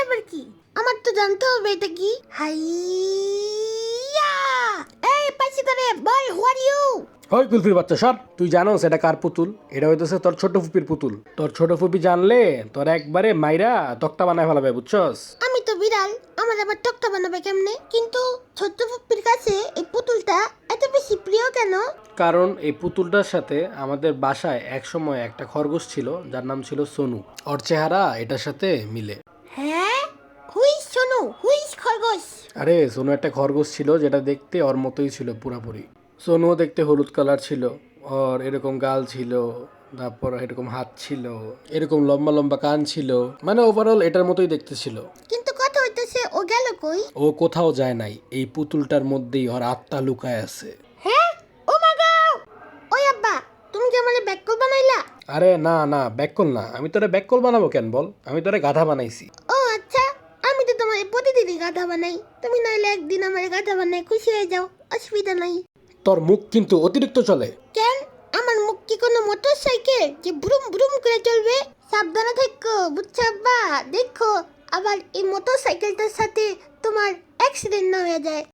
আবার কি? আমার তো জানতে হবে এটা কি। হাইয়া! এই পাইছি তোরে, বল হু আর ইউ? ওই কুলফির বাচ্চা সর, তুই জানোস এটা কার পুতুল? এটা হইতেছে তোর ছোট ফুপির পুতুল। তোর ছোট ফুপি জানলে তোর একবারে মাইরা তক্তা বানায় ফেলাবে, বুঝছস? আমি তো বিড়াল, আমার আবার টকটা বানাবে কেমনে? কিন্তু ছোট্ট ফুপ্পির কাছে এই পুতুলটা এত বেশি প্রিয় কেন? কারণ এই পুতুলটার সাথে আমাদের বাসায় একসময় একটা খরগোশ ছিল যার নাম ছিল সোনু। ওর চেহারা এটার সাথে মিলে। হ্যাঁ, হুইস শোনো, হুইস খরগোশ। আরে সোনু একটা খরগোশ ছিল যেটা দেখতে ওর মতোই ছিল পুরাপুরি। সোনুও দেখতে হলুদ কালার ছিল, ওর এরকম গাল ছিল, তারপর এরকম হাত ছিল, এরকম লম্বা লম্বা কান ছিল, মানে ওভারঅল এটার মতোই দেখতে ছিল। কিন্তু কথা হইতেছে ও গেল কই? ও কোথাও যায় নাই, এই পুতুলটার মধ্যেই ওর আত্মা লুকায় আছে। হ্যাঁ, ও মা গো! ওই আব্বা, তুমি কি আমারে ব্যাককল বানাইলা? আরে না না, ব্যাককল না, আমি তোরে ব্যাককল বানাবো কেন বল, আমি তোরে গাধা বানাইছি। ও আচ্ছা, আমি তো তোমার প্রতিদিনই গাধা বানাই। তুমি নাইলে একদিন আমার গাধা বানাই খুশি হয়ে যাও, অসুবিধা নাই। তোর মুখ কিন্তু অতিরিক্ত চলে। কেন? আমার মুখ কি কোনো মোটর সাইকেল যে ব্রুম ব্রুম করে চলবে? সাবধানে থেকো, বুঝছো আব্বা? দেখো আবার এই মোটর সাইকেলটার সাথে তোমার অ্যাক্সিডেন্ট না হয়ে যায়।